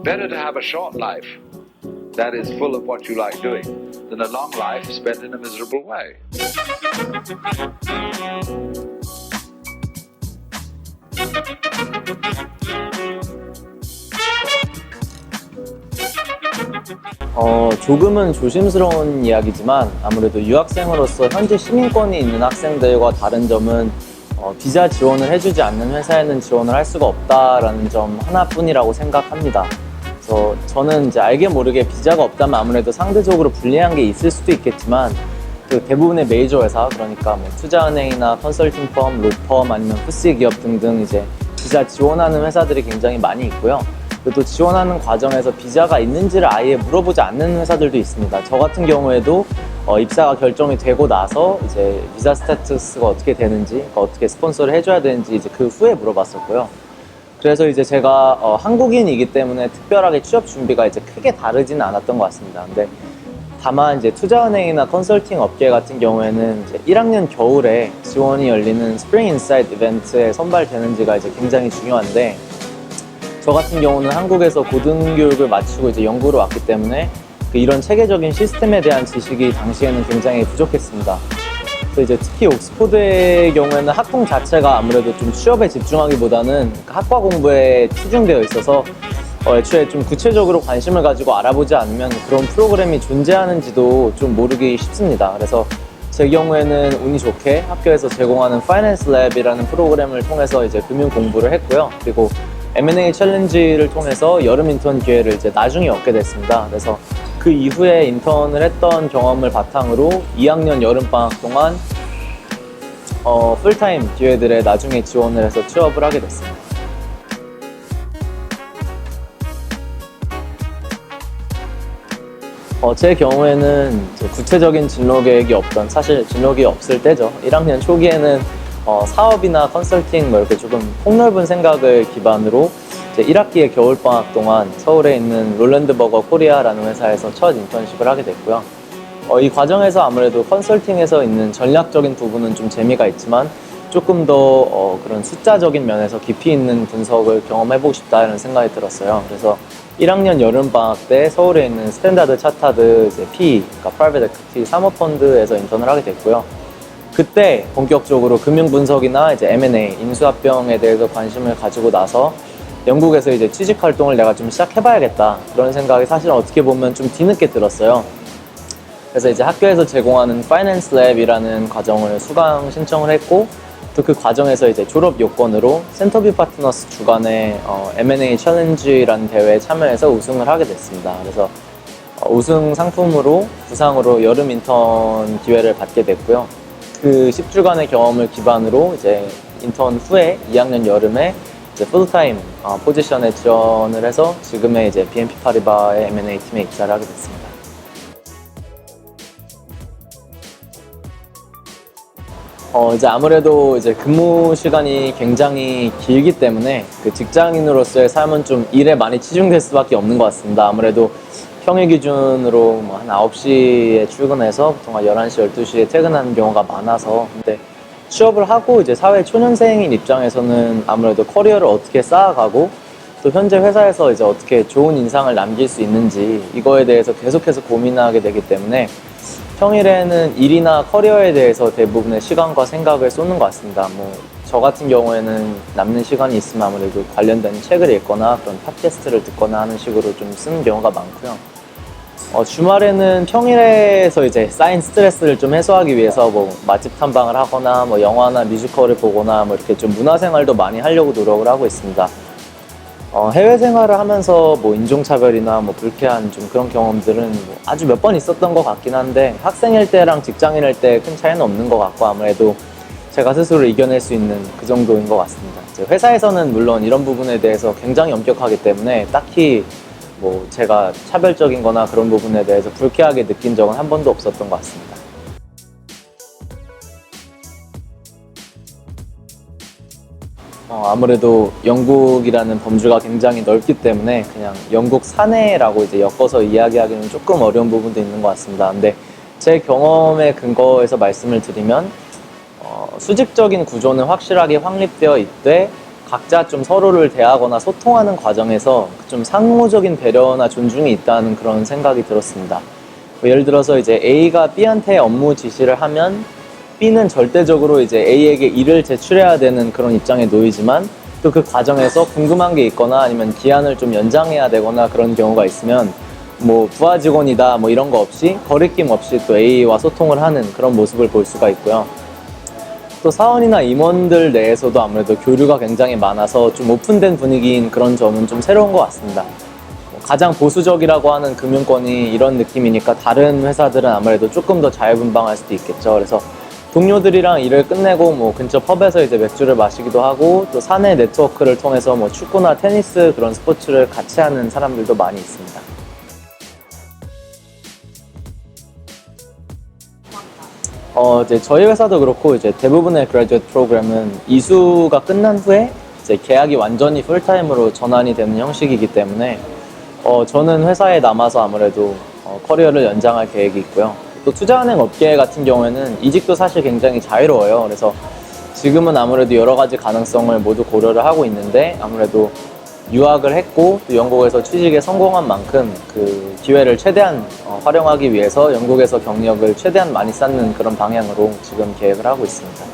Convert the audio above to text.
Better to have a short life that is full of what you like doing than a long life spent in a miserable way. 조금은 조심스러운 이야기지만 아무래도 유학생으로서 현지 시민권이 있는 학생들과 다른 점은 비자 지원을 해주지 않는 회사에는 지원을 할 수가 없다라는 점 하나뿐이라고 생각합니다. 그래서 저는 이제 알게 모르게 비자가 없다면 아무래도 상대적으로 불리한 게 있을 수도 있겠지만 그 대부분의 메이저 회사, 그러니까 뭐 투자은행이나 컨설팅 펌, 로펌 아니면 푸시 기업 등등 이제 비자 지원하는 회사들이 굉장히 많이 있고요. 그리고 또 지원하는 과정에서 비자가 있는지를 아예 물어보지 않는 회사들도 있습니다. 저 같은 경우에도 입사가 결정이 되고 나서 이제 비자 스태투스가 어떻게 되는지, 그러니까 어떻게 스폰서를 해줘야 되는지 이제 그 후에 물어봤었고요. 그래서 이제 제가 한국인이기 때문에 특별하게 취업 준비가 이제 크게 다르지는 않았던 것 같습니다. 근데 다만 이제 투자은행이나 컨설팅 업계 같은 경우에는 이제 1학년 겨울에 지원이 열리는 스프링 인사이트 이벤트에 선발되는지가 이제 굉장히 중요한데, 저 같은 경우는 한국에서 고등교육을 마치고 이제 영국으로 왔기 때문에 이런 체계적인 시스템에 대한 지식이 당시에는 굉장히 부족했습니다. 그래서 이제 특히 옥스포드의 경우에는 학통 자체가 아무래도 좀 취업에 집중하기보다는 학과 공부에 치중되어 있어서 애초에 좀 구체적으로 관심을 가지고 알아보지 않으면 그런 프로그램이 존재하는지도 좀 모르기 쉽습니다. 그래서 제 경우에는 운이 좋게 학교에서 제공하는 파이낸스 랩이라는 프로그램을 통해서 이제 금융 공부를 했고요. 그리고 M&A 챌린지를 통해서 여름 인턴 기회를 이제 나중에 얻게 됐습니다. 그래서 그 이후에 인턴을 했던 경험을 바탕으로 2학년 여름방학 동안 풀타임 기회들에 나중에 지원을 해서 취업을 하게 됐습니다. 제 경우에는 구체적인 진로 계획이 없던, 사실 진로 계획이 없을 때죠. 1학년 초기에는 사업이나 컨설팅 이렇게 조금 폭넓은 생각을 기반으로 이제 1학기의 겨울방학 동안 서울에 있는 롤랜드버거 코리아라는 회사에서 첫 인턴십을 하게 됐고요. 이 과정에서 아무래도 컨설팅에서 있는 전략적인 부분은 좀 재미가 있지만 조금 더 그런 숫자적인 면에서 깊이 있는 분석을 경험해보고 싶다는 생각이 들었어요. 그래서 1학년 여름방학 때 서울에 있는 스탠다드 차타드 이제 PE, 그러니까 프라이빗 에퀴티 사모펀드에서 인턴을 하게 됐고요. 그때 본격적으로 금융 분석이나 이제 M&A, 인수합병에 대해서 관심을 가지고 나서 영국에서 이제 취직 활동을 내가 좀 시작해봐야겠다, 그런 생각이 사실 어떻게 보면 좀 뒤늦게 들었어요. 그래서 이제 학교에서 제공하는 파이낸스 랩이라는 과정을 수강 신청을 했고, 또 그 과정에서 이제 졸업 요건으로 센터뷰 파트너스 주관의 M&A 챌린지라는 대회에 참여해서 우승을 하게 됐습니다. 그래서 우승 상품으로 부상으로 여름 인턴 기회를 받게 됐고요. 그 10주간의 경험을 기반으로 이제 인턴 후에 2학년 여름에 이제 풀타임 포지션에 지원을 해서 지금의 이제 BNP 파리바의 M&A 팀에 입사를 하게 됐습니다. 이제 아무래도 이제 근무 시간이 굉장히 길기 때문에 그 직장인으로서의 삶은 좀 일에 많이 치중될 수밖에 없는 것 같습니다. 아무래도 평일 기준으로 한 9시에 출근해서 보통 한 11시, 12시에 퇴근하는 경우가 많아서, 근데 취업을 하고 이제 사회 초년생인 입장에서는 아무래도 커리어를 어떻게 쌓아가고 또 현재 회사에서 이제 어떻게 좋은 인상을 남길 수 있는지 이거에 대해서 계속해서 고민하게 되기 때문에 평일에는 일이나 커리어에 대해서 대부분의 시간과 생각을 쏟는 것 같습니다. 저 같은 경우에는 남는 시간이 있으면 아무래도 관련된 책을 읽거나 그런 팟캐스트를 듣거나 하는 식으로 좀 쓰는 경우가 많고요. 주말에는 평일에서 이제 쌓인 스트레스를 좀 해소하기 위해서 맛집 탐방을 하거나 영화나 뮤지컬을 보거나 이렇게 좀 문화생활도 많이 하려고 노력을 하고 있습니다. 해외 생활을 하면서 인종차별이나 불쾌한 좀 그런 경험들은 아주 몇 번 있었던 것 같긴 한데, 학생일 때랑 직장인일 때 큰 차이는 없는 것 같고 아무래도 제가 스스로 이겨낼 수 있는 그 정도인 것 같습니다. 회사에서는 물론 이런 부분에 대해서 굉장히 엄격하기 때문에 딱히 제가 차별적인 거나 그런 부분에 대해서 불쾌하게 느낀 적은 한 번도 없었던 것 같습니다. 아무래도 영국이라는 범주가 굉장히 넓기 때문에 그냥 영국 사내라고 이제 엮어서 이야기하기는 조금 어려운 부분도 있는 것 같습니다. 근데 제 경험에 근거해서 말씀을 드리면 수직적인 구조는 확실하게 확립되어 있되 각자 좀 서로를 대하거나 소통하는 과정에서 좀 상호적인 배려나 존중이 있다는 그런 생각이 들었습니다. 예를 들어서 이제 A가 B한테 업무 지시를 하면 B는 절대적으로 이제 A에게 일을 제출해야 되는 그런 입장에 놓이지만 또 그 과정에서 궁금한 게 있거나 아니면 기한을 좀 연장해야 되거나 그런 경우가 있으면 뭐 부하 직원이다 뭐 이런 거 없이 거리낌 없이 또 A와 소통을 하는 그런 모습을 볼 수가 있고요. 또 사원이나 임원들 내에서도 아무래도 교류가 굉장히 많아서 좀 오픈된 분위기인 그런 점은 좀 새로운 것 같습니다. 가장 보수적이라고 하는 금융권이 이런 느낌이니까 다른 회사들은 아무래도 조금 더 자유분방할 수도 있겠죠. 그래서 동료들이랑 일을 끝내고 뭐 근처 펍에서 이제 맥주를 마시기도 하고 또 사내 네트워크를 통해서 뭐 축구나 테니스 그런 스포츠를 같이 하는 사람들도 많이 있습니다. 이제 저희 회사도 그렇고 이제 대부분의 그래듀에이트 프로그램은 이수가 끝난 후에 이제 계약이 완전히 풀타임으로 전환이 되는 형식이기 때문에 저는 회사에 남아서 아무래도 커리어를 연장할 계획이 있고요. 또 투자은행 업계 같은 경우에는 이직도 사실 굉장히 자유로워요. 그래서 지금은 아무래도 여러 가지 가능성을 모두 고려를 하고 있는데 아무래도 유학을 했고 또 영국에서 취직에 성공한 만큼 그 기회를 최대한 활용하기 위해서 영국에서 경력을 최대한 많이 쌓는 그런 방향으로 지금 계획을 하고 있습니다.